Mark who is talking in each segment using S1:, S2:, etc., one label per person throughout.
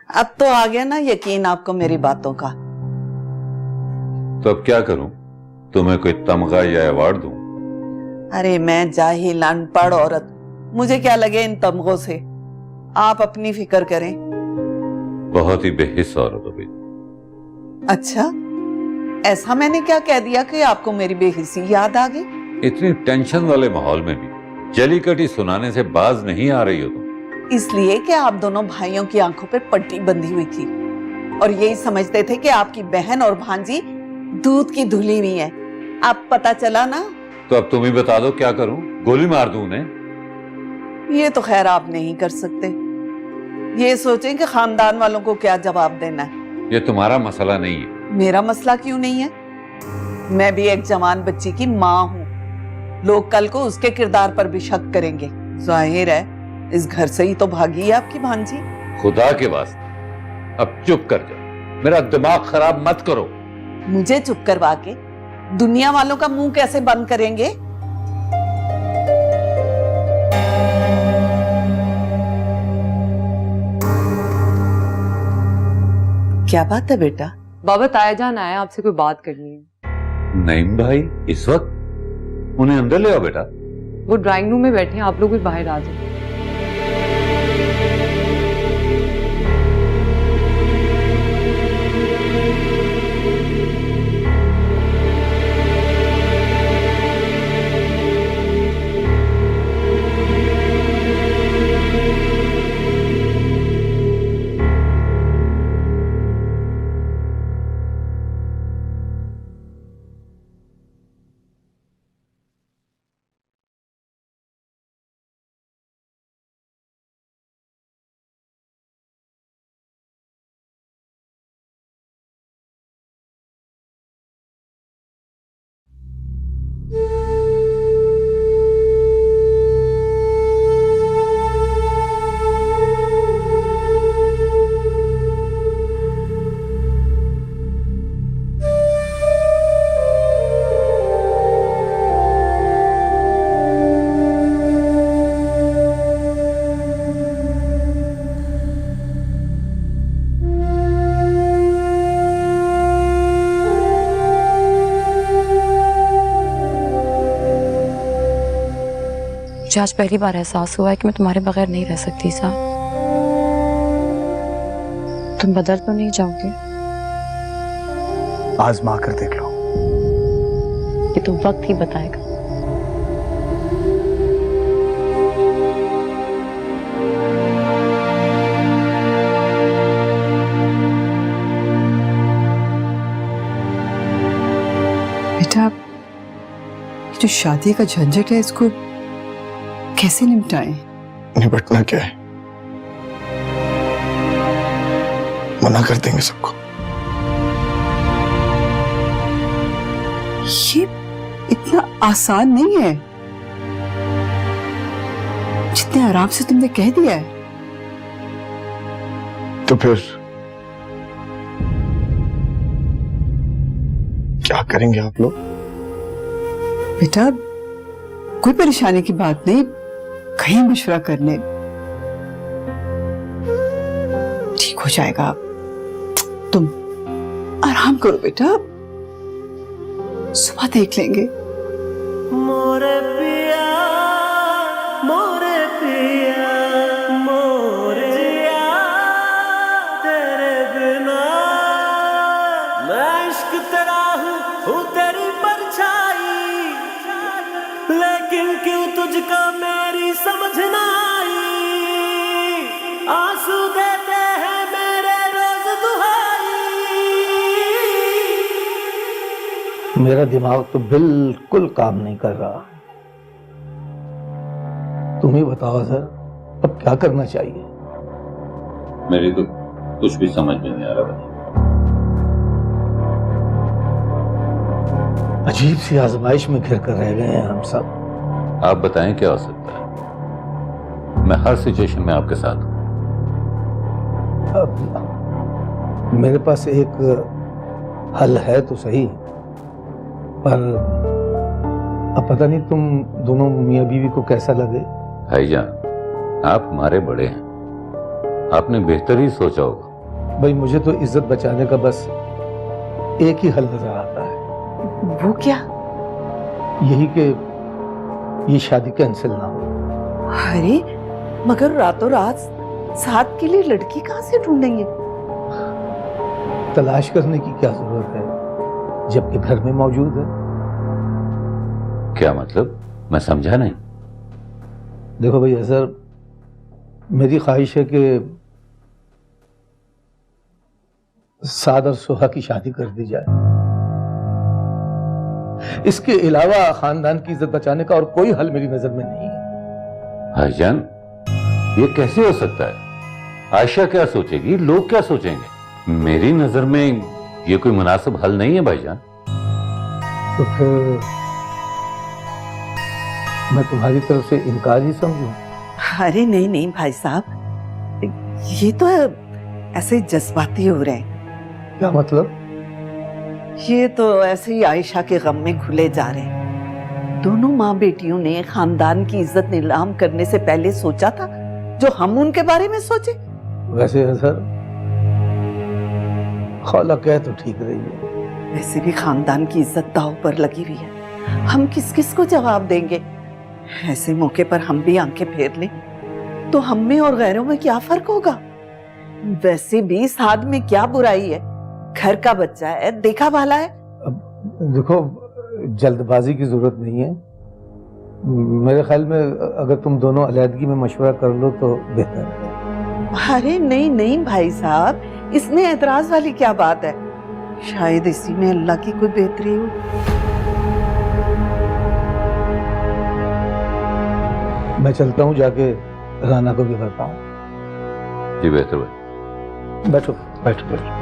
S1: अब तो आ गया ना यकीन आपको मेरी बातों का।
S2: तो अब क्या करूं? तुम्हें कोई तमगा या अवार्ड दूं?
S1: अरे मैं जाहिल अनपढ़ औरत, मुझे क्या लगे इन तमगों से। आप अपनी फिक्र करें।
S2: बहुत ही बेहिस औरत हो बेटी।
S1: अच्छा, ऐसा मैंने क्या कह दिया कि आपको मेरी बेहिसी याद आ गई?
S2: इतनी टेंशन वाले माहौल में भी जलीकटी सुनाने से बाज नहीं आ रही हो तुम।
S1: इसलिए कि आप दोनों भाइयों की आंखों पर पट्टी बंधी हुई थी और यही समझते थे कि आपकी बहन और भांजी दूध की धुली हुई है। अब पता चला ना।
S2: तो अब तुम ही बता दो क्या करूं? गोली मार दूं उन्हें?
S1: ये तो खैर आप नहीं कर सकते। ये सोचें कि खानदान वालों को क्या जवाब देना है।
S2: ये तुम्हारा मसला नहीं है।
S1: मेरा मसला क्यों नहीं है? मैं भी एक जवान बच्ची की माँ हूँ। लोग कल को उसके किरदार पर भी शक करेंगे। जाहिर है इस घर से ही तो भागी है आपकी भांजी।
S2: खुदा के वास्ते अब चुप कर जाओ, मेरा दिमाग खराब मत करो।
S1: मुझे चुप करवा के दुनिया वालों का मुंह कैसे बंद करेंगे? क्या बात है बेटा?
S3: बाबा तायाजान आया, आपसे कोई बात करनी है।
S2: नईम भाई इस वक्त? उन्हें अंदर ले आओ बेटा।
S3: वो ड्राइंग रूम में बैठे हैं, आप लोग भी बाहर आ जाओ।
S4: मुझे आज पहली बार एहसास हुआ है कि मैं तुम्हारे बगैर नहीं रह सकती सा। तुम बदल तो नहीं जाओगे?
S5: आजमा कर देख लो।
S4: ये तो वक्त ही बताएगा।
S6: बेटा, जो शादी का झंझट है इसको कैसे निपटाएं?
S5: निपटना क्या है? मना कर देंगे सबको।
S6: ये इतना आसान नहीं है जितने आराम से तुमने कह दिया है।
S5: तो फिर क्या करेंगे आप लोग?
S6: बेटा, कोई परेशानी की बात नहीं, कहीं मशवरा करने ठीक हो जाएगा। तुम आराम करो बेटा, सुबह देख लेंगे।
S7: मोरे पिया मोरे पिया मोरे जिया, तेरे बिना मैं इश्क तेरा हूँ तेरी परछाई, लेकिन क्यों तुझको मेरी समझ ना आई। आंसू देते हैं मेरे रोज दुहाई।
S8: मेरा दिमाग तो बिल्कुल काम नहीं कर रहा। तुम ही बताओ सर, अब क्या करना चाहिए?
S2: मेरी तो कुछ भी समझ में नहीं आ रहा भाई।
S8: अजीब सी आजमाइश में घिर कर रह गए हैं हम सब।
S2: आप बताएं क्या हो सकता है? मैं हर सिचुएशन में आपके साथ हूं।
S8: अब मेरे पास एक हल है तो सही, पर अब पता नहीं तुम दोनों मियाँ बीवी को कैसा लगे।
S2: भाईजान, आप हमारे बड़े हैं, आपने बेहतर ही सोचा होगा।
S8: भाई मुझे तो इज्जत बचाने का बस एक ही हल नजर आता है,
S1: वो क्या?
S8: यही कि ये शादी कैंसिल ना हो।
S1: अरे मगर रातों रात साथ के लिए लड़की कहाँ से ढूंढेंगे?
S8: तलाश करने की क्या जरूरत है जबकि घर में मौजूद है।
S2: क्या मतलब? मैं समझा नहीं।
S8: देखो भाई अजहर, मेरी ख्वाहिश है कि साद और सोहा की शादी कर दी जाए। इसके अलावा खानदान की इज्जत बचाने का और कोई हल मेरी नजर में नहीं है।
S2: भाईजान, ये कैसे हो सकता है? आयशा क्या सोचेगी, लोग क्या सोचेंगे? मेरी नजर में ये कोई मुनासिब हल नहीं है भाईजान।
S8: तो फिर मैं तुम्हारी तरफ से इनकार ही समझूं?
S1: अरे नहीं नहीं भाई साहब, ये तो ऐसे जज्बाती हो रहे हैं।
S8: क्या मतलब?
S1: ये तो ऐसे ही आयशा के गम में घुले जा रहे हैं। दोनों माँ बेटियों ने खानदान की इज्जत नीलाम करने से पहले सोचा था जो हम उनके बारे में सोचे।
S8: वैसे अजहर, खाला कह तो ठीक रही है।
S1: वैसे भी खानदान की इज्जत दांव पर लगी हुई है। हम किस किस को जवाब देंगे? ऐसे मौके पर हम भी आंखें फेर लें तो हम में और गैरों में क्या फर्क होगा? वैसे भी साद में क्या बुराई है? घर का बच्चा है, देखा भाला है।
S8: अब देखो, जल्दबाजी की जरूरत नहीं है। मेरे ख्याल में अगर तुम दोनों अलहदगी में मशवरा कर लो तो बेहतर है।
S1: अरे नहीं नहीं भाई साहब, इसमें एतराज वाली क्या बात है? शायद इसी में अल्लाह की कोई बेहतरी हो।
S8: मैं चलता हूँ, जाके राना को भी बताऊं।
S2: जी बेहतर भाई।
S8: बैठो बैठो बैठो।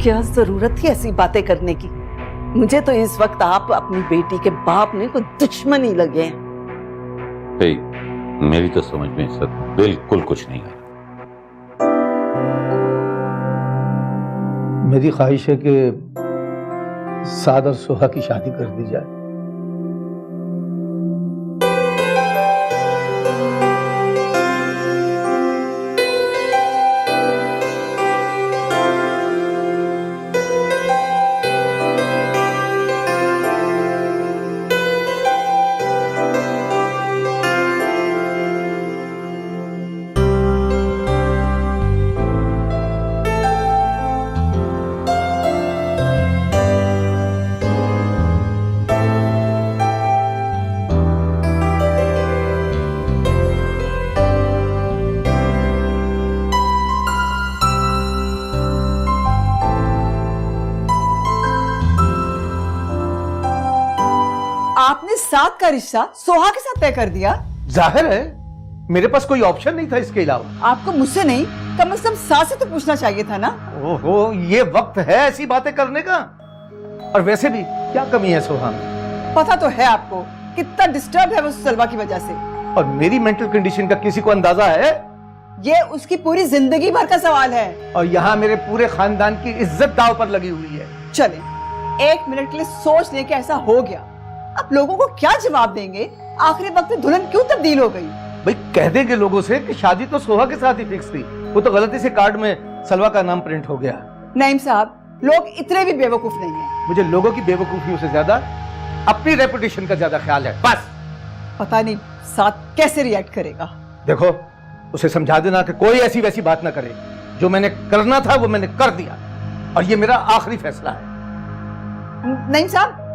S1: क्या जरूरत थी ऐसी बातें करने की? मुझे तो इस वक्त आप अपनी बेटी के बाप ने कोई दुश्मन ही लगे हैं।
S2: भाई, मेरी तो समझ में इस वक्त बिल्कुल कुछ नहीं आ रहा।
S8: मेरी ख्वाहिश है कि साद और सोहा की शादी कर दी जाए।
S6: आपने साथ का रिश्ता सोहा के साथ तय कर दिया?
S8: जाहिर है, मेरे पास कोई ऑप्शन नहीं था इसके अलावा।
S6: आपको मुझसे नहीं, कम से कम सास से तो पूछना चाहिए था ना।
S8: ओहो, ये वक्त है ऐसी बातें करने का? और वैसे भी क्या कमी है सोहा में?
S6: पता तो है आपको कितना डिस्टर्ब है वो सलवा की वजह से।
S8: और मेरी मेंटल कंडीशन का किसी को अंदाजा है?
S6: ये उसकी पूरी जिंदगी भर का सवाल है।
S8: और यहाँ मेरे पूरे खानदान की इज्जत दांव पर लगी हुई है।
S6: चले, एक मिनट के लिए सोच ले कि ऐसा हो गया, अब लोगों को क्या जवाब देंगे? आखिरी वक्त में दुल्हन क्यों तब्दील हो गई?
S8: भाई कह देंगे लोगों से कि शादी तो सोहा के साथ ही फिक्स थी, वो तो गलती से कार्ड में सलवा का नाम प्रिंट हो गया।
S6: नईम साहब, लोग इतने भी बेवकूफ नहीं हैं।
S8: मुझे लोगों की बेवकूफियों से ज्यादा अपनी रेपुटेशन का ज्यादा ख्याल है, बस।
S6: पता नहीं साथ कैसे रिएक्ट करेगा।
S8: देखो, उसे समझा देना कि कोई ऐसी वैसी बात ना करे। जो मैंने करना था वो मैंने कर दिया, और ये मेरा आखिरी फैसला है।
S6: नईम साहब,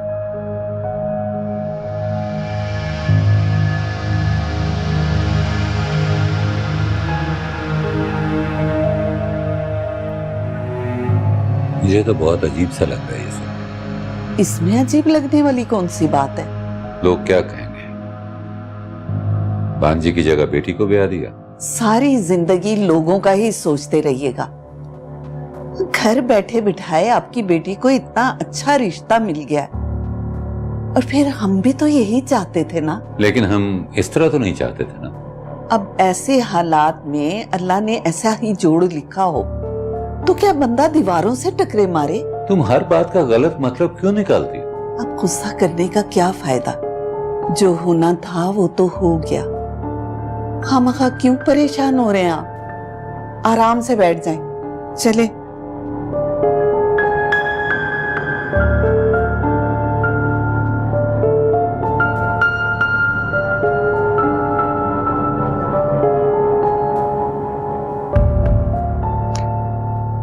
S2: मुझे तो बहुत अजीब सा लग रहा है ये सब।
S1: इसमें अजीब लगने वाली कौन सी बात है?
S2: लोग क्या कहेंगे? भांजी की जगह बेटी को ब्याह दिया।
S1: सारी जिंदगी लोगों का ही सोचते रहिएगा। घर बैठे बिठाए आपकी बेटी को इतना अच्छा रिश्ता मिल गया, और फिर हम भी तो यही चाहते थे ना।
S2: लेकिन हम इस तरह तो नहीं चाहते थे ना।
S1: अब ऐसे हालात में अल्लाह ने ऐसा ही जोड़ लिखा हो तो क्या बंदा दीवारों से टकरे मारे?
S2: तुम हर बात का गलत मतलब क्यों निकालती हो?
S1: अब गुस्सा करने का क्या फायदा? जो होना था वो तो हो गया। खामखा क्यों परेशान हो रहे हैं आप? आराम से बैठ जाएं। चले।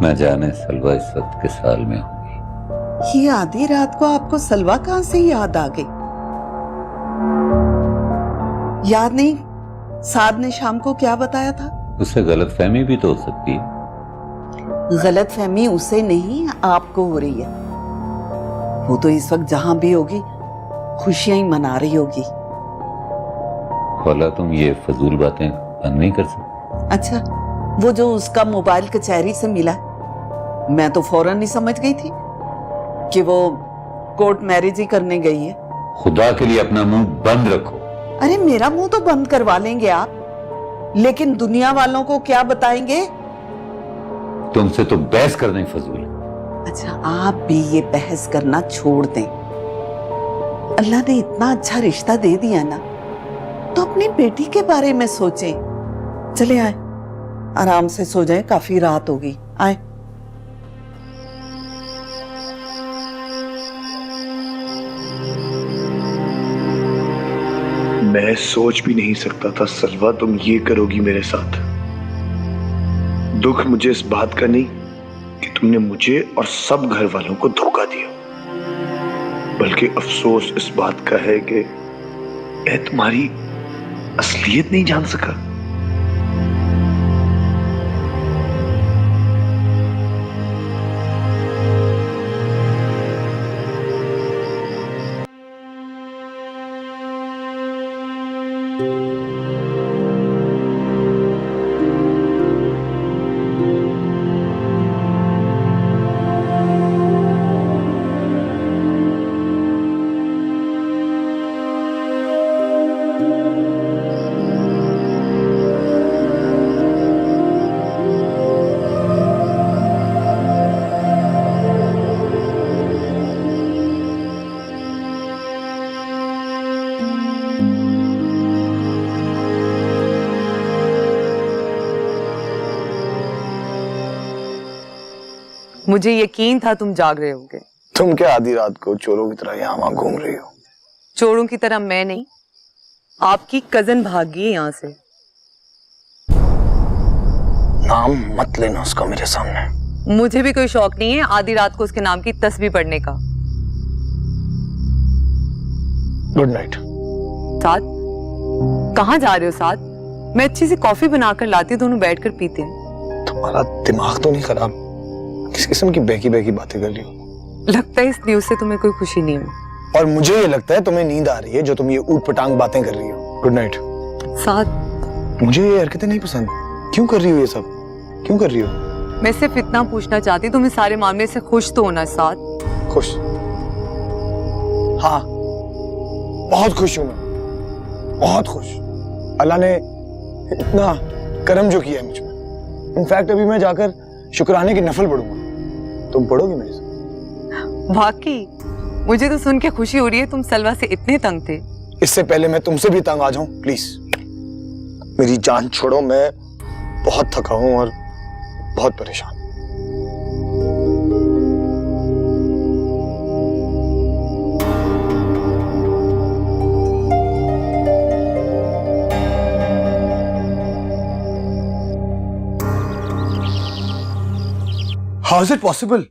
S2: न जाने सलवा इस वक्त किस हाल में होगी।
S1: ये आधी रात को आपको सलवा कहां से याद आ गई? याद नहीं साद ने शाम को क्या बताया था?
S2: उससे गलतफहमी भी तो हो सकती है।
S1: गलतफहमी उसे नहीं आपको हो रही है। वो तो इस वक्त जहां भी होगी खुशियां ही मना रही होगी।
S2: खोला तुम ये फजूल बातें बंद नहीं कर सकते?
S1: अच्छा, वो जो उसका मोबाइल कचहरी से मिला, मैं तो फौरन नहीं समझ गई थी कि वो कोर्ट मैरिज ही करने गई है।
S2: खुदा के लिए अपना मुंह बंद रखो।
S1: अरे मेरा मुंह तो बंद करवा लेंगे आप, लेकिन दुनिया वालों को क्या बताएंगे?
S2: तुमसे तो बहस करना ही फजूल है।
S1: अच्छा, आप भी ये बहस करना छोड़ दें। अल्लाह ने इतना अच्छा रिश्ता दे दिया ना, तो अपनी बेटी के बारे में सोचें। चले आए, आराम से सो जाए, काफी रात होगी। आए।
S5: मैं सोच भी नहीं सकता था सलवा तुम ये करोगी मेरे साथ। दुख मुझे इस बात का नहीं कि तुमने मुझे और सब घर वालों को धोखा दिया, बल्कि अफसोस इस बात का है कि मैं तुम्हारी असलियत नहीं जान सका।
S3: मुझे यकीन था तुम जाग रहे होगे।
S5: तुम क्या आधी रात को चोरों की तरह यहाँ वहां घूम रही हो?
S3: चोरों की तरह मैं नहीं, आपकी कजन भागी है यहाँ से।
S5: नाम मत लेना उसका मेरे सामने।
S3: मुझे भी कोई शौक नहीं है आधी रात को उसके नाम की तस्बीह पढ़ने का।
S5: Good night.
S3: साथ कहाँ जा रहे हो? साथ मैं अच्छी सी कॉफी बनाकर लाती हूँ, दोनों बैठकर पीते हैं।
S5: तुम्हारा दिमाग तो नहीं खराब? किस किस्म की बहकी बहकी बातें कर रही हो?
S3: लगता है इस न्यूज़ से तुम्हें कोई खुशी नहीं हुई।
S5: और मुझे ये लगता है तुम्हें नींद आ रही है जो तुम ये ऊट पटांग बातें कर रही हो। Good night.
S3: साथ
S5: मुझे ये हरकतें नहीं पसंद। क्यों कर रही हो ये सब? क्यों कर रही हो?
S3: मैं सिर्फ इतना पूछना चाहती हूँ, तुम इस सारे मामले से खुश तो होना? साथ
S5: खुश? हाँ, बहुत खुश हूं मैं, बहुत खुश। अल्लाह ने इतना करम जो किया है मुझ में। इनफैक्ट अभी मैं जाकर शुक्राने की नफल पढ़ूंगा। तुम पढ़ोगी मेरे साथ?
S3: वाकई मुझे तो सुन के खुशी हो रही है। तुम सलवा से इतने तंग थे।
S5: इससे पहले मैं तुमसे भी तंग आ जाऊं, प्लीज मेरी जान छोड़ो। मैं बहुत थका हूं और बहुत परेशान। How is it possible?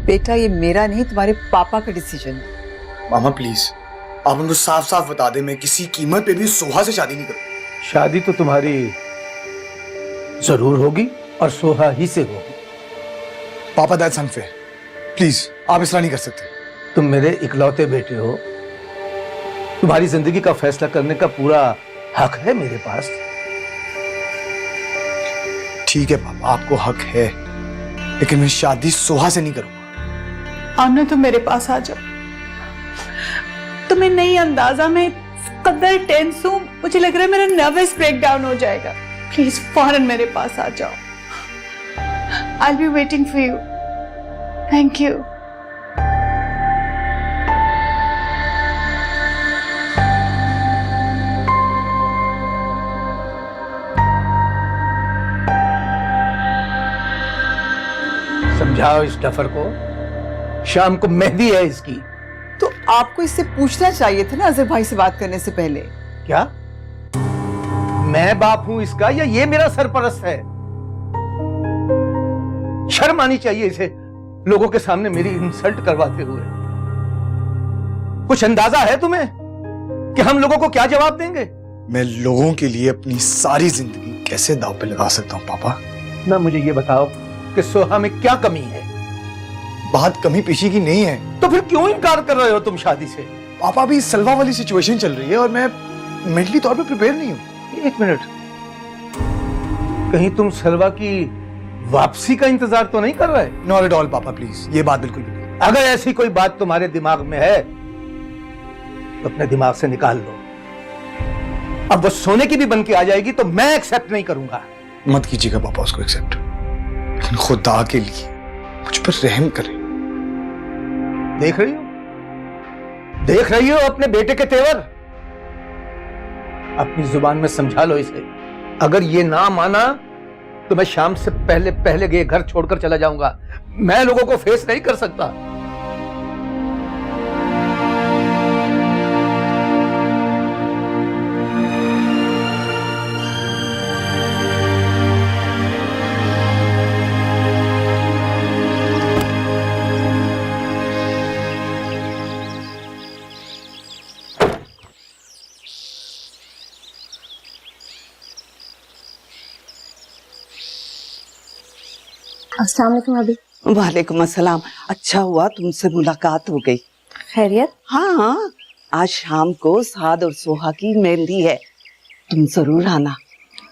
S6: बेटा ये मेरा नहीं तुम्हारे पापा का डिसीजन है।
S5: मामा प्लीज आप उनको साफ साफ बता दें, मैं किसी कीमत पे भी सोहा से शादी नहीं करूंगा।
S8: शादी तो तुम्हारी जरूर होगी और सोहा ही से होगी।
S5: पापा दैट्स अनफेयर, प्लीज आप इस तरह नहीं कर सकते।
S8: तुम मेरे इकलौते बेटे हो, तुम्हारी जिंदगी का फैसला करने का पूरा हक है मेरे पास।
S5: ठीक है पापा, आपको हक है, लेकिन मैं शादी सोहा से नहीं करूंगा।
S6: आमने तुम मेरे पास आ जाओ। तुम्हें नहीं अंदाजा, मैं कदर टेंस हूं, मुझे लग रहा है मेरा नर्वस ब्रेकडाउन हो जाएगा। प्लीज फौरन मेरे पास आ जाओ। I will be waiting for you. Thank you.
S8: समझाओ इस डफर को, शाम को मेहंदी है इसकी।
S6: तो आपको इससे पूछना चाहिए था ना अजहर भाई से बात करने से पहले।
S8: क्या मैं बाप हूं इसका या ये मेरा सरपरस्त है? शर्म आनी चाहिए इसे लोगों के सामने मेरी इंसल्ट करवाते हुए। कुछ अंदाजा है तुम्हें कि हम लोगों को क्या जवाब देंगे?
S5: मैं लोगों के लिए अपनी सारी जिंदगी कैसे दांव पे लगा सकता हूँ पापा?
S8: ना मुझे ये बताओ कि सोहा में क्या कमी है?
S5: बात कमी पेशी की नहीं है
S8: तो फिर क्यों इनकार कर रहे हो तुम शादी से?
S5: पापा। अभी सलवा वाली सिचुएशन चल रही है और मैं मेंटली तौर पे प्रिपेयर नहीं हूँ।
S8: एक मिनट, कहीं तुम सलवा की वापसी का इंतजार तो नहीं कर रहे?
S5: नॉट एट ऑल पापा, प्लीज ये बात बिल्कुल भी नहीं।
S8: अगर ऐसी कोई बात तुम्हारे दिमाग में है तो अपने दिमाग से निकाल लो। अब वो सोने की भी बन के आ जाएगी तो मैं एक्सेप्ट नहीं करूंगा।
S5: मत कीजिएगा पापा उसको एक्सेप्ट, लेकिन खुदा के लिए मुझ पर रहम करें।
S8: देख रही हो, देख रही हो अपने बेटे के तेवर? अपनी जुबान में समझा लो इसे। अगर ये ना माना तो मैं शाम से पहले पहले ये घर छोड़कर चला जाऊंगा। मैं लोगों को फेस नहीं कर सकता।
S4: अस्सलाम वालेकुम अभी।
S1: वालेकुम अस्सलाम। अच्छा हुआ तुमसे मुलाकात हो गई।
S4: खैरियत?
S1: हाँ, आज शाम को साद और सोहा की मेहंदी है, तुम जरूर आना।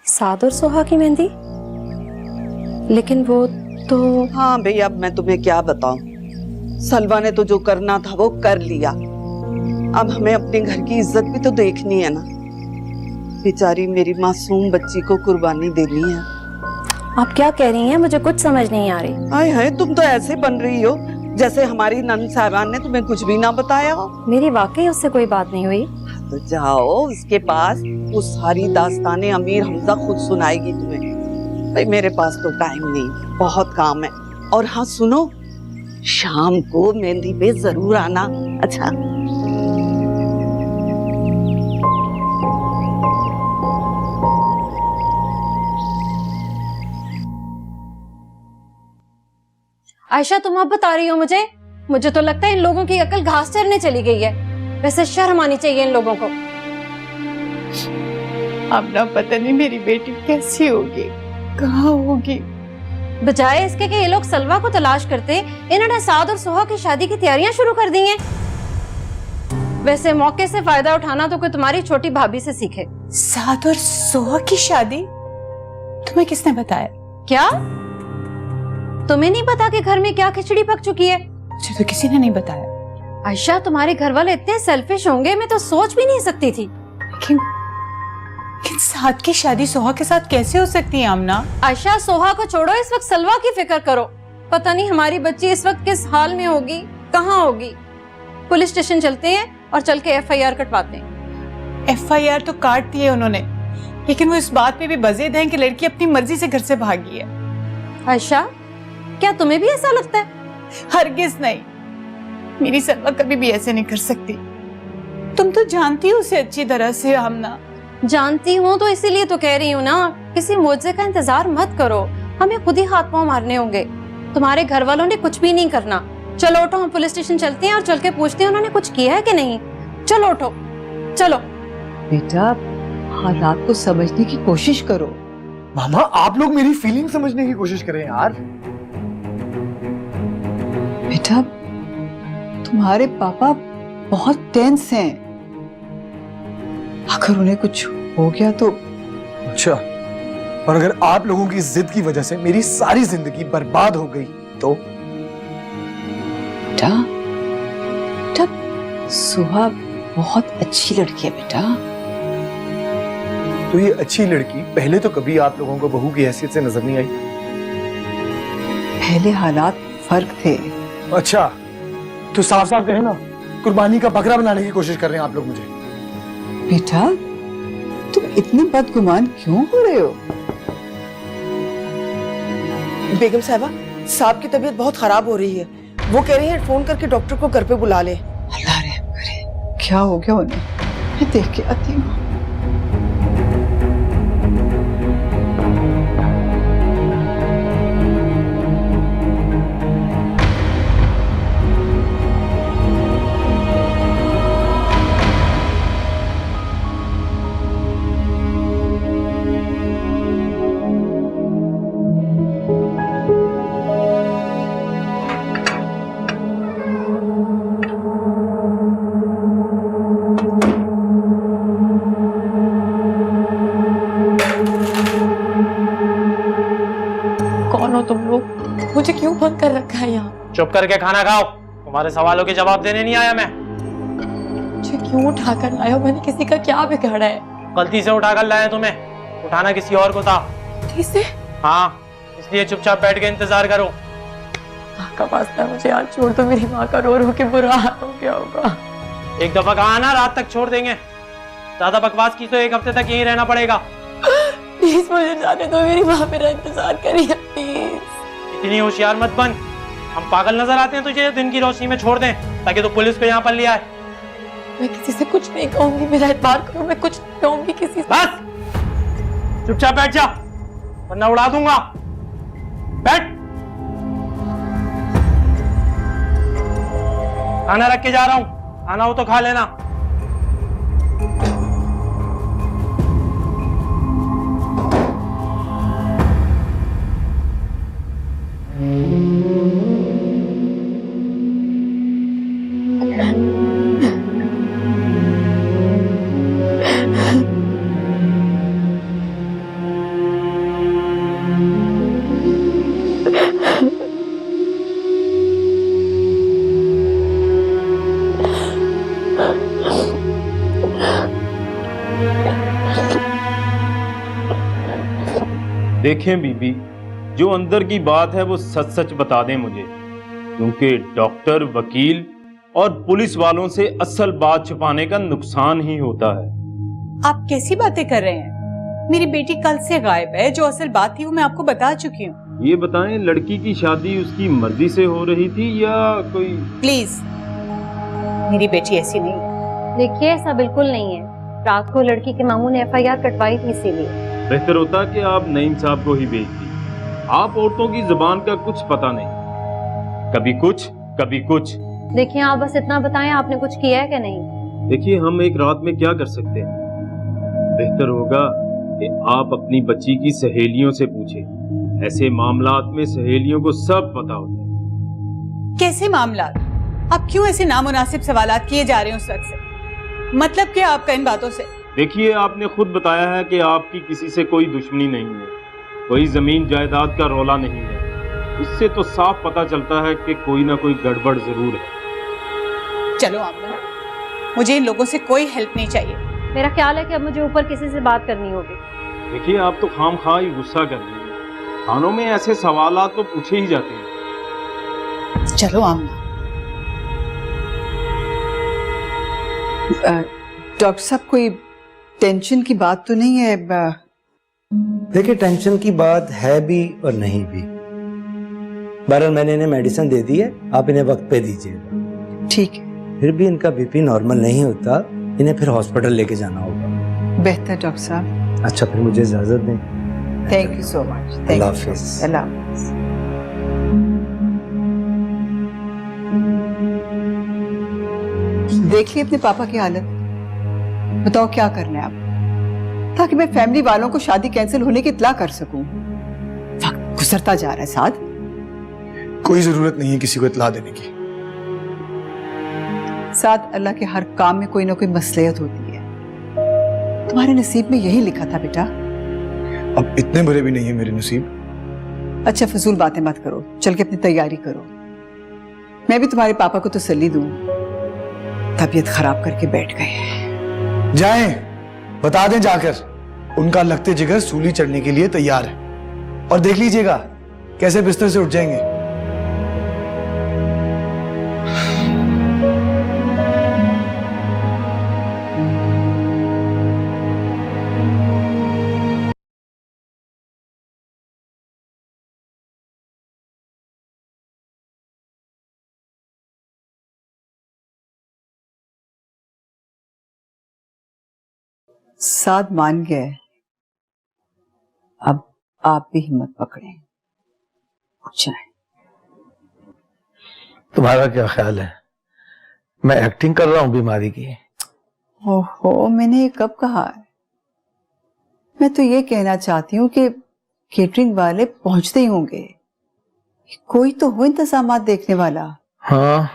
S4: साद और सोहा की मेहंदी? लेकिन वो तो।
S1: हाँ भाई, अब मैं तुम्हें क्या बताऊं, सलवा ने तो जो करना था वो कर लिया। अब हमें अपने घर की इज्जत भी तो देखनी है ना। बेचारी मेरी मासूम बच्ची को कुर्बानी देनी है।
S4: आप क्या कह रही हैं? मुझे कुछ समझ नहीं आ रही।
S1: हाय हाय, तुम तो ऐसे बन रही हो जैसे हमारी नंद साहबान ने तुम्हें कुछ भी ना बताया हो।
S4: मेरी वाकई उससे कोई बात नहीं हुई।
S1: तो जाओ उसके पास, वो सारी दास्तानें अमीर हमजा खुद सुनाएगी तुम्हें। भाई मेरे पास तो टाइम नहीं, बहुत काम है। और हाँ सुनो, शाम को मेहंदी पे जरूर आना। अच्छा
S4: आयशा, तुम अब बता रही हो मुझे तो लगता है इन लोगों की अकल घास चरने चली गई है। वैसे शर्म आनी चाहिए इन लोगों को।
S6: अब ना पता नहीं मेरी बेटी कैसी होगी, कहाँ होगी।
S4: बजाय इसके कि ये लोग सलवा को तलाश करते, इन्होंने साद और सोहा की शादी की तैयारियां शुरू कर दी हैं। वैसे मौके से फायदा उठाना तो कोई तुम्हारी छोटी भाभी से सीखे।
S6: साद और सोहा की शादी? तुम्हें किसने बताया?
S4: क्या तुम्हें नहीं पता कि घर में क्या खिचड़ी पक चुकी है?
S6: मुझे तो किसी ने नहीं बताया।
S4: आयशा, तुम्हारे घर वाले इतने सेल्फिश होंगे मैं तो सोच भी नहीं सकती थी।
S6: लेकिन साद की शादी सोहा के साथ कैसे हो सकती है आमना?
S4: आयशा, सोहा को छोड़ो, इस वक्त सलवा की फिक्र करो। पता नहीं हमारी बच्ची इस वक्त किस हाल में होगी, कहाँ होगी। पुलिस स्टेशन चलते हैं और चल के FIR कटवाते हैं।
S6: FIR तो काट दी है उन्होंने, लेकिन वो इस बात पे भी बज़ेद हैं कि लड़की अपनी मर्जी से घर से भागी है।
S4: आयशा, क्या तुम्हें भी ऐसा लगता है?
S6: हरगिज नहीं, मेरी सलवा कभी भी ऐसे नहीं कर सकती। तुम तो जानती हो उसे अच्छी तरह से आमना।
S4: जानती हूँ तो इसीलिए तो कह रही हूँ ना, किसी मुआवजे का इंतजार मत करो, हमें खुद ही हाथ पांव मारने होंगे। तुम्हारे घर वालों ने कुछ भी नहीं करना। चलो उठो, हम पुलिस स्टेशन चलते हैं और चल के पूछते हैं उन्होंने कुछ किया है कि नहीं। चलो उठो, चलो।
S9: बेटा, हालात को समझने की कोशिश करो।
S5: मामा, आप लोग मेरी फीलिंग समझने की कोशिश करें यार।
S9: बेटा, तुम्हारे पापा बहुत टेंस हैं। अगर उन्हें कुछ हो गया तो।
S5: अच्छा, और अगर आप लोगों की जिद की वजह से मेरी सारी जिंदगी बर्बाद हो गई तो?
S9: बेटा, सुहा बहुत अच्छी लड़की है बेटा।
S5: तो ये अच्छी लड़की पहले तो कभी आप लोगों को बहू की हैसियत से नजर नहीं आई?
S9: पहले हालात फर्क थे।
S5: अच्छा, तो साफ साफ कहे ना, कुर्बानी का बकरा बनाने की कोशिश कर रहे हैं आप लोग मुझे।
S9: बेटा, तुम इतने बदगुमान क्यों हो रहे हो?
S1: बेगम साहबा,
S10: साहब की तबीयत बहुत खराब हो रही है। वो कह रही है फोन करके डॉक्टर को घर पे बुला ले।
S6: अल्लाह रहम करे, क्या हो गया उन्हें? मैं देख के आती हूँ।
S4: कौन हो तुम लोग? मुझे क्यों बंद कर रखा है यहाँ?
S11: चुप करके खाना खाओ। तुम्हारे सवालों के जवाब देने नहीं आया मैं।
S4: मुझे क्यों उठा कर लाए हो? मैंने किसी का क्या बिगाड़ा है?
S11: गलती से उठा कर लाए तुम्हें। उठाना किसी और को था।
S4: गलती से?
S11: हाँ, इसलिए चुपचाप बैठ के इंतजार करो।
S4: माँ का वास्ता, मुझे आज छोड़ दो। मेरी माँ का रो रो के बुरा हाल हो गया होगा।
S11: एक दफा कहा ना रात तक छोड़ देंगे। ज्यादा बकवास की तो 1 हफ्ते तक यहीं रहना पड़ेगा।
S4: प्लीज मुझे जाने दो, मेरी माँ मेरा इंतजार करी है प्लीज।
S11: इतनी होशियार मत बन। हम पागल नजर आते हैं तुझे? दिन की रोशनी में छोड़ दें ताकि तू पुलिस को यहाँ पर ले आए।
S4: मैं किसी से कुछ नहीं कहूंगी, मेरा एतबार करो। मैं कुछ नहीं कहूंगी किसी से।
S11: बस चुपचाप बैठ जा वरना उड़ा दूंगा। बैठ। खाना रख के जा रहा हूँ, खाना हो तो खा लेना।
S12: देखें बीबी, जो अंदर की बात है वो सच सच बता दें मुझे, क्योंकि डॉक्टर, वकील और पुलिस वालों से असल बात छुपाने का नुकसान ही होता है।
S6: आप कैसी बातें कर रहे हैं? मेरी बेटी कल से गायब है। जो असल बात थी वो मैं आपको बता चुकी हूँ।
S12: ये बताएं, लड़की की शादी उसकी मर्जी से हो रही थी या कोई?
S6: प्लीज, मेरी बेटी ऐसी नहीं है।
S4: देखिए, ऐसा बिल्कुल नहीं है। रात को लड़की के मामू ने FIR कटवाई थी, इसीलिए।
S12: बेहतर होता कि आप नईम साहब को ही भेजती। आप औरतों की जुबान का कुछ पता नहीं, कभी कुछ कभी कुछ।
S4: देखिए, आप बस इतना बताएं, आपने कुछ किया है क्या नहीं?
S12: देखिए, हम एक रात में क्या कर सकते हैं। बेहतर होगा कि आप अपनी बच्ची की सहेलियों से पूछें। ऐसे मामलात में सहेलियों को सब पता होता है।
S6: कैसे मामलात? आप क्यों ऐसे नामुनासिब सवालात किए जा रहे हैं उस वक्त से? मतलब क्या आपका इन बातों से?
S12: देखिए, आपने खुद बताया है कि आपकी किसी से कोई दुश्मनी नहीं है, कोई जमीन जायदाद का रौला नहीं है। इससे तो साफ पता चलता है कि कोई ना कोई गड़बड़ जरूर है।
S6: चलो आमना, मुझे इन लोगों से कोई हेल्प नहीं चाहिए।
S4: मेरा ख्याल है कि अब मुझे ऊपर किसी से बात करनी होगी।
S12: देखिए, आप तो खामखा ही गुस्सा कर रही हैं। थानों में ऐसे सवालात तो पूछे ही जाते हैं।
S6: चलो आमना। डॉक्टर साहब, कोई टेंशन की बात तो नहीं है?
S8: देखिए, टेंशन की बात है भी और नहीं भी। बहरहाल मैंने इन्हें मेडिसिन दे दी है, आप इन्हें वक्त पे दीजिएगा।
S6: ठीक है।
S8: फिर भी इनका बीपी नॉर्मल नहीं होता, इन्हें फिर हॉस्पिटल लेके जाना होगा।
S6: बेहतर डॉक्टर साहब।
S8: अच्छा, फिर मुझे इजाजत दें।
S6: Thank you so much.
S8: अल्लाह हाफिज।
S6: अल्लाह हाफिज। देखिए अपने पापा की हालत, बताओ क्या करना है आप, ताकि मैं फैमिली वालों को शादी कैंसिल होने की इत्तला कर सकूं। वक्त गुजरता जा रहा है साथ।
S5: कोई जरूरत नहीं है किसी को इत्तला देने की।
S6: साथ अल्लाह के हर काम में कोई ना कोई मसलियत होती है। तुम्हारे नसीब में यही लिखा था बेटा।
S5: अब इतने बड़े भी नहीं है मेरे नसीब।
S6: अच्छा, फजूल बातें मत करो, चल के अपनी तैयारी करो। मैं भी तुम्हारे पापा को तसल्ली दूं। तबीयत खराब करके बैठ गए।
S5: जाएं, बता दें जाकर, उनका लगते जिगर सूली चढ़ने के लिए तैयार है। और देख लीजिएगा कैसे बिस्तर से उठ जाएंगे।
S9: साद मान गए। अब आप भी हिम्मत पकड़ें, उठ जाएं।
S8: तुम्हारा क्या ख्याल है? मैं एक्टिंग कर रहा हूं बीमारी की?
S9: ओहो, मैंने ये कब कहा है? मैं तो ये कहना चाहती हूँ कि केटरिंग वाले पहुंचते ही होंगे, कोई तो हो इंतजामात देखने वाला।
S8: हाँ,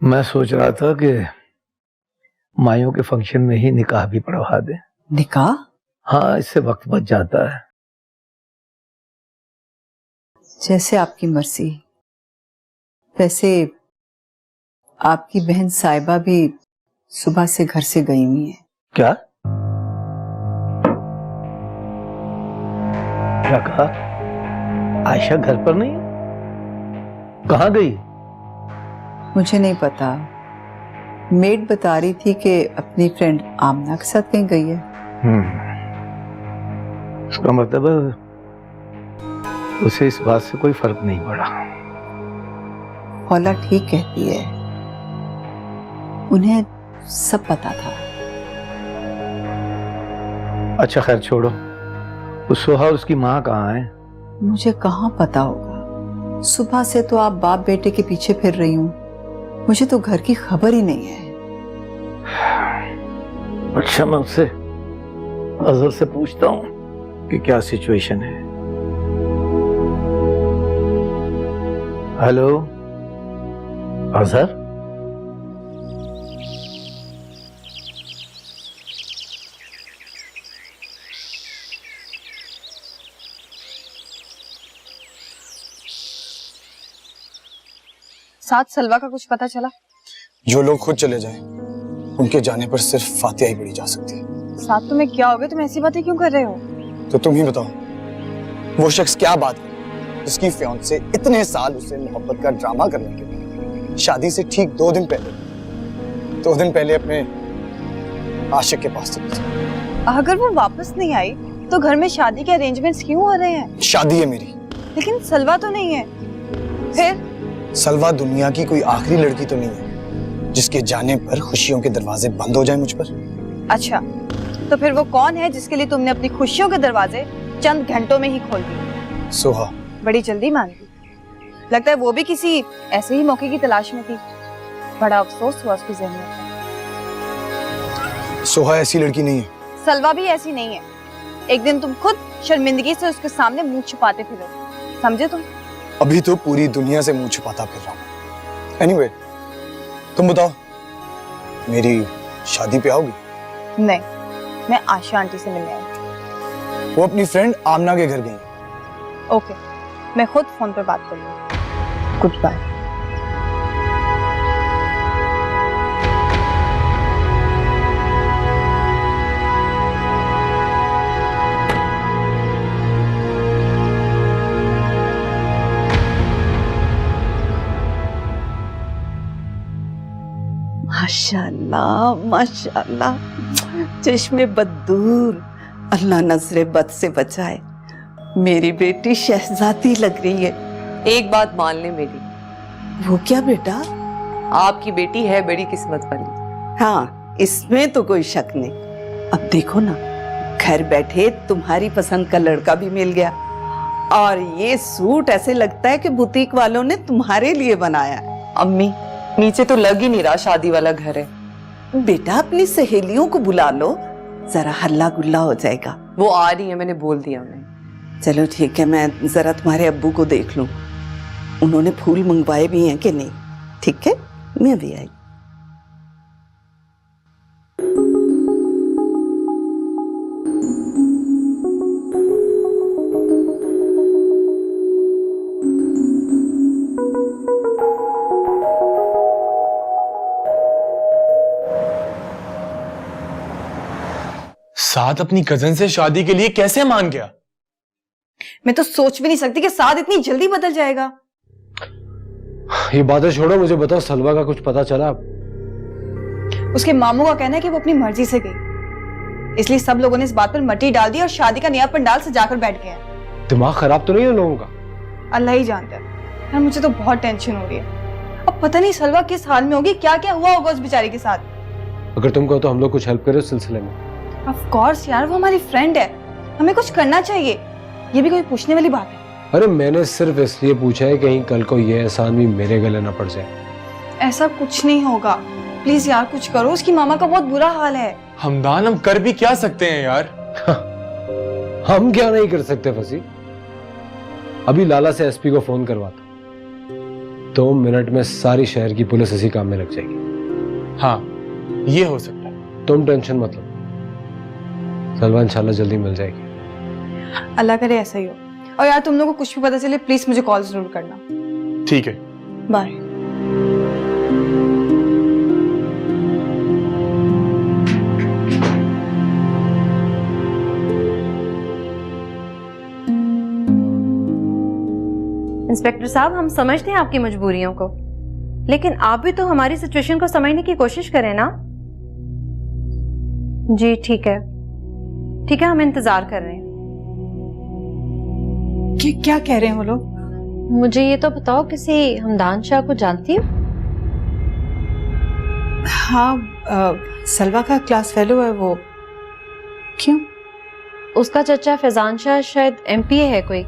S8: मैं सोच रहा था कि माइयों के फंक्शन में ही निकाह भी पढ़वा दे।
S9: निकाह?
S8: हाँ, इससे वक्त बच जाता है।
S9: जैसे आपकी मर्जी। वैसे आपकी बहन साहिबा भी सुबह से घर से गई हुई है।
S8: क्या क्या कहा? आयशा घर पर नहीं? कहाँ गई?
S9: मुझे नहीं पता, मेड बता रही थी कि अपनी फ्रेंड आमना के साथ कहीं गई है।
S8: उसका मतलब है उसे इस बात से कोई फर्क नहीं पड़ा।
S9: हौला ठीक कहती है, उन्हें सब पता था।
S8: अच्छा खैर छोड़ो, उस सोहा उसकी माँ कहाँ है?
S9: मुझे कहाँ पता होगा, सुबह से तो आप बाप बेटे के पीछे फिर रही हूँ, मुझे तो घर की खबर ही नहीं है।
S8: अच्छा, मैं उससे अजहर से पूछता हूँ कि क्या सिचुएशन है। हेलो अजहर?
S10: साथ सलवा का कुछ पता चला?
S5: जो लोग खुद चले जाएं, उनके जाने पर सिर्फ फातिहा ही पढ़ी जा सकती है।
S10: साथ तुम्हें क्या हो गया? तुम ऐसी बातें क्यों कर रहे हो?
S5: तो तुम ही बताओ, वो शख्स क्या बात करे जिसकी फियांसे इतने साल उससे मोहब्बत का ड्रामा करने के लिए शादी से ठीक 2 दिन पहले अपने आशिक के पास चली गई।
S10: अगर वो वापस नहीं आई तो घर में शादी के अरेंजमेंट्स क्यों हो रहे हैं?
S5: शादी है मेरी,
S10: लेकिन सलवा तो नहीं है। फिर
S5: सलवा दुनिया की कोई आखिरी लड़की तो नहीं है जिसके जाने पर खुशियों के दरवाजे बंद हो जाए मुझ पर।
S10: अच्छा, तो फिर वो कौन है जिसके लिए तुमने अपनी खुशियों के दरवाजे चंद घंटों में ही खोल दिए?
S5: सोहा।
S10: बड़ी जल्दी मान गई। लगता है वो भी किसी ऐसे ही मौके की तलाश में थी। बड़ा अफसोस हुआ उसकी ज़हनियत पर।
S5: सोहा ऐसी लड़की नहीं है।
S10: सलवा भी ऐसी नहीं है। एक दिन तुम खुद शर्मिंदगी से उसके सामने मुंह छुपाते फिरो, समझे तुम?
S5: अभी तो पूरी दुनिया से मुंह छुपाता फिर रहा हूं। एनीवे, तुम बताओ, मेरी शादी पे आओगी?
S10: नहीं, मैं आशा आंटी से मिलने आई।
S5: वो अपनी फ्रेंड आमना के घर गई है।
S10: ओके, मैं खुद फोन पर बात करूंगी। Good bye.
S1: माशाल्लाह माशाल्लाह, चश्मे बदूर, अल्लाह नजरे बद से बचाए। मेरी बेटी शहजादी लग रही है।
S3: एक बात मान ले मेरी,
S1: वो क्या बेटा?
S3: आपकी बेटी है बड़ी किस्मत वाली।
S1: हाँ, इसमें तो कोई शक नहीं। अब देखो ना, घर बैठे तुम्हारी पसंद का लड़का भी मिल गया, और ये सूट ऐसे लगता है कि बुटीक वालों ने तुम्हारे लिए बनाया है।
S3: अम्मी, नीचे तो लग ही नहीं रहा शादी वाला घर है।
S1: बेटा, अपनी सहेलियों को बुला लो, जरा हल्ला गुल्ला हो जाएगा।
S3: वो आ रही है, मैंने बोल दिया उन्हें।
S1: चलो ठीक है, मैं जरा तुम्हारे अब्बू को देख लूं, उन्होंने फूल मंगवाए भी हैं कि नहीं। ठीक है, मैं भी आई।
S5: साथ अपनी कजन से शादी के लिए कैसे मान गया?
S10: मैं तो सोच भी नहीं सकती कि साद इतनी जल्दी बदल जाएगा।
S5: ये बातें छोड़ो, मुझे बताओ, सलवा का कुछ पता चला?
S10: उसके मामू का कहना है कि वो अपनी मर्जी से गई, इसलिए सब लोगों ने इस बात पर मट्टी डाल दी और शादी का नया पंडाल सजाकर बैठ गए हैं।
S5: दिमाग खराब तो नहीं है लोगों का?
S10: अल्लाह ही जानता है यार, मुझे तो बहुत टेंशन हो रही है। अब पता नहीं सलवा किस हाल में होगी, क्या क्या हुआ होगा उस बेचारी के साथ।
S5: अगर तुम कहो तो हम लोग कुछ हेल्प करें उस सिलसिले में।
S10: ऑफ कोर्स यार, वो हमारी फ्रेंड है, हमें कुछ करना चाहिए। ये भी कोई पूछने वाली बात है?
S5: अरे मैंने सिर्फ इसलिए पूछा है कहीं कल को ये एहसान भी मेरे गले ना पड़ जाए।
S10: ऐसा कुछ नहीं होगा, प्लीज यार कुछ करो, उसकी मामा का बहुत बुरा हाल है।
S13: हमदान, हम कर भी क्या सकते हैं यार?
S5: हम क्या नहीं कर सकते फसी? अभी लाला से एसपी को फोन करवाता, 2 मिनट में सारी शहर की पुलिस इसी काम में लग जाएगी।
S13: हाँ, ये हो सकता है।
S5: तुम टेंशन मत लो, सलवा इंशाल्लाह जल्दी मिल जाएगी।
S10: अल्लाह करे ऐसा ही हो। और यार तुम लोगों को कुछ भी पता चले प्लीज मुझे कॉल जरूर करना।
S13: ठीक है,
S10: बाय।
S4: इंस्पेक्टर साहब, हम समझते हैं आपकी मजबूरियों को, लेकिन आप भी तो हमारी सिचुएशन को समझने की कोशिश करें ना। जी ठीक है, ठीक है, हम इंतजार कर रहे हैं।
S6: क्या कह रहे हैं वो लोग?
S4: मुझे ये तो बताओ, किसी हमदान शाह को जानती हो?
S6: हाँ, सलवा का क्लास फेलो है वो। क्यों?
S4: उसका चचा फैजान शाह शायद एमपीए है कोई।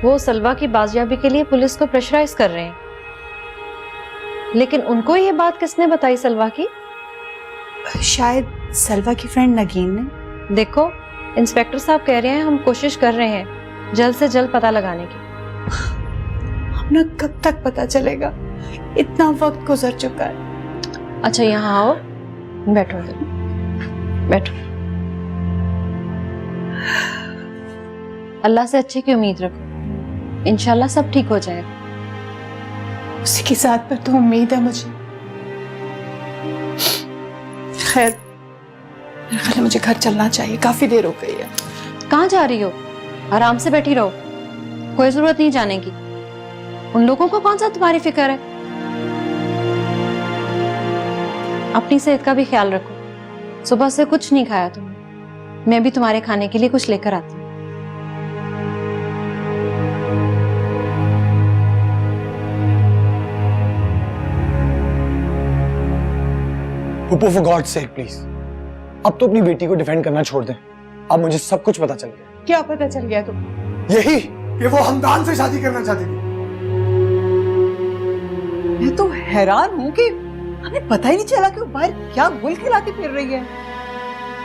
S4: वो सलवा की बाजियाबी के लिए पुलिस को प्रेशराइज कर रहे हैं। लेकिन उनको ये बात किसने बताई सलवा की?
S6: शायद सलवा की फ्रेंड नगीन ने।
S4: देखो, इंस्पेक्टर साहब कह रहे हैं, हम कोशिश कर रहे हैं जल्द से जल्द पता लगाने की।
S6: अपना कब तक पता चलेगा? इतना वक्त गुजर चुका है।
S4: अच्छा यहाँ आओ, बैठो इधर, बैठो। अल्लाह से अच्छे की उम्मीद रखो, इंशाल्लाह सब ठीक हो जाएगा।
S6: उसी की साथ पर तो उम्मीद है मुझे। खैर, मेरे ख्याल है मुझे घर चलना चाहिए, काफी देर हो गई है।
S4: कहाँ जा रही हो? आराम से बैठी रहो, कोई जरूरत नहीं जाने की। उन लोगों को कौन सा तुम्हारी फिक्र है? अपनी सेहत का भी ख्याल रखो। सुबह से कुछ नहीं खाया तुमने, मैं भी तुम्हारे खाने के लिए कुछ लेकर आती हूँ।
S5: Pupu, for God's sake, please. अब तो अपनी बेटी को डिफेंड करना छोड़ दें। अब मुझे सब कुछ पता चल गया।
S6: क्या पता चल गया तुम?
S5: यही कि वो हमदान से शादी करना चाहती थी।
S9: मैं तो हैरान हूँ कि हमें पता ही नहीं चला कि वो बाहर क्या गुल खिलाती फिर रही है।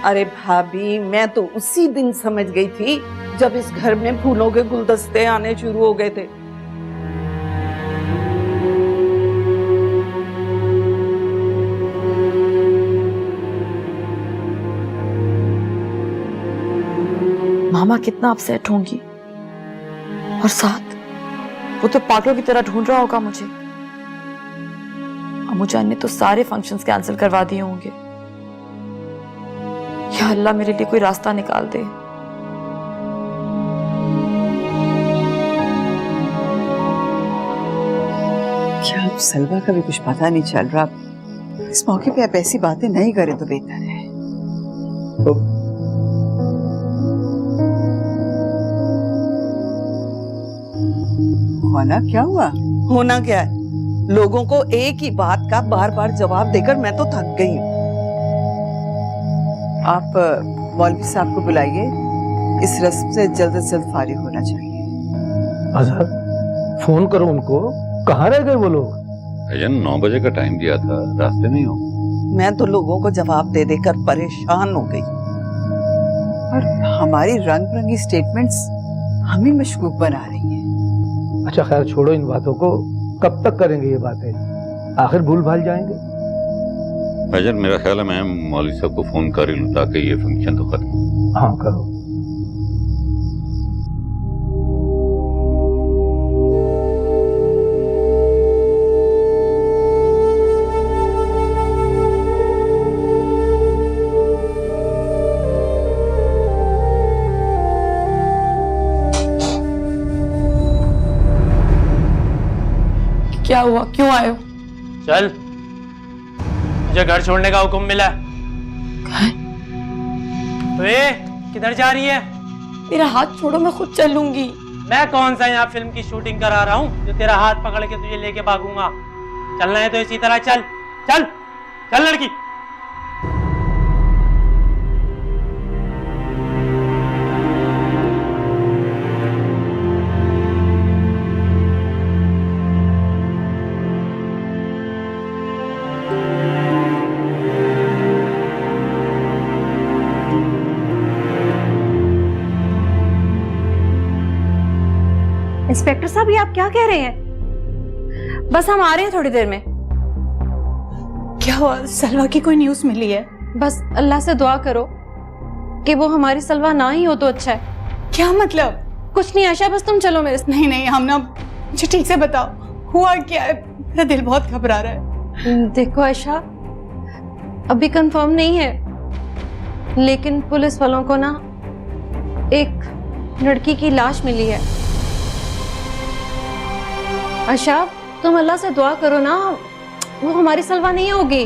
S1: अरे भाभी, मैं तो उसी दिन समझ गई थी जब इस घर में फूलों के गुलदस्ते आने शुरू हो गए थे।
S10: मामा कितना अपसेट होंगी, और साथ वो तो पागलों की तरह ढूंढ रहा होगा मुझे। अम्मू जान ने तो सारे फंक्शंस कैंसिल करवा दिए होंगे। या अल्लाह मेरे लिए कोई रास्ता निकाल दे।
S9: क्या अब सलवा का भी कुछ पता नहीं चल रहा? इस मौके पे आप ऐसी बातें नहीं करें तो बेहतर है। होना क्या हुआ?
S1: होना क्या है? लोगों को एक ही बात का बार बार जवाब देकर मैं तो थक गई हूँ।
S9: आप मौलवी साहब को बुलाइए, इस रस्म से जल्द फारिग होना चाहिए।
S8: अजहर, फोन करो उनको, कहाँ रह गए वो लोग?
S2: भैया 9 बजे का टाइम दिया था, रास्ते में हो।
S1: मैं तो लोगों को जवाब दे देकर परेशान हो गई।
S9: और हमारी रंग बिरंगी स्टेटमेंट्स हमें मशकूक बना रही हैं।
S8: अच्छा खैर छोड़ो इन बातों को, कब तक करेंगे ये बातें? आखिर भूल भाल जाएंगे।
S2: भाईजान, मेरा ख्याल है मैं मौलवी साहब को फोन कर ही लूं ताकि ये फंक्शन तो खत्म हो।
S8: हाँ करो।
S6: क्या हुआ? क्यों आए हो?
S11: चल, मुझे घर छोड़ने का हुक्म मिला। तो ये किधर जा रही है?
S6: मेरा हाथ छोड़ो, मैं खुद चलूंगी।
S11: मैं कौन सा यहाँ फिल्म की शूटिंग करा रहा हूँ जो तेरा हाथ पकड़ के तुझे लेके भागूंगा? चलना है तो इसी तरह चल। चल चल लड़की।
S4: इंस्पेक्टर साहब ये आप क्या कह रहे हैं? बस हम आ रहे हैं थोड़ी देर में।
S6: क्या हुआ? सलवा की कोई न्यूज़ मिली है?
S4: बस अल्लाह से दुआ करो कि वो हमारी सलवा ना ही हो तो अच्छा है।
S6: क्या मतलब?
S4: कुछ नहीं आशा, बस तुम चलो मेरे साथ।
S6: नहीं नहीं, हम ना, मुझे ठीक से बताओ हुआ क्या है, मेरा दिल बहुत घबरा रहा है।
S4: देखो आयशा, अभी कंफर्म नहीं है, लेकिन पुलिस वालों को ना एक लड़की की लाश मिली है। आयशा तुम अल्लाह से दुआ करो ना, वो हमारी सलवा नहीं होगी,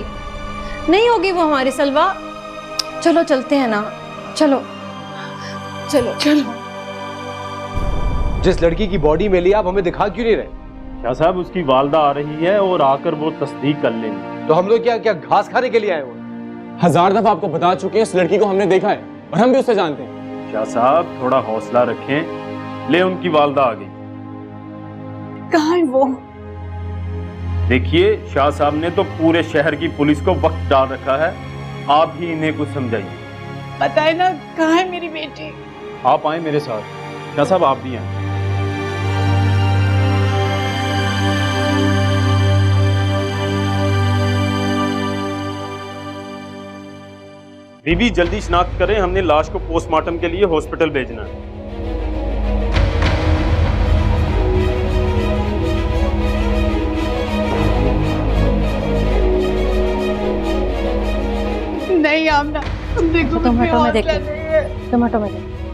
S4: नहीं होगी वो हमारी सलवा। चलो चलते हैं ना, चलो चलो चलो।
S13: जिस लड़की की बॉडी मिली आप हमें दिखा क्यों नहीं रहे?
S12: क्या साहब, उसकी वालदा आ रही है और आकर वो तस्दीक कर लेंगे।
S13: तो हम लोग क्या क्या घास खाने के लिए आए हुए? 1000 दफा आपको बता चुके हैं, उस लड़की को हमने देखा है और हम भी उसे जानते हैं।
S12: क्या साहब, थोड़ा हौसला रखें। ले, उनकी वालदा आ गई।
S6: कहाँ है वो?
S12: देखिए, शाह साहब ने तो पूरे शहर की पुलिस को वक्त डाल रखा है, आप ही इन्हें कुछ समझाइए।
S6: बताए ना, कहाँ है मेरी बेटी?
S12: आप आए मेरे साथ। क्या साहब, आप भी आए। बीबी जल्दी शिनाख्त करें, हमने लाश को पोस्टमार्टम के लिए हॉस्पिटल भेजना है।
S6: नहीं आमना, तुम देखो,
S4: टमाटो में देखो, टमाटो में देखो।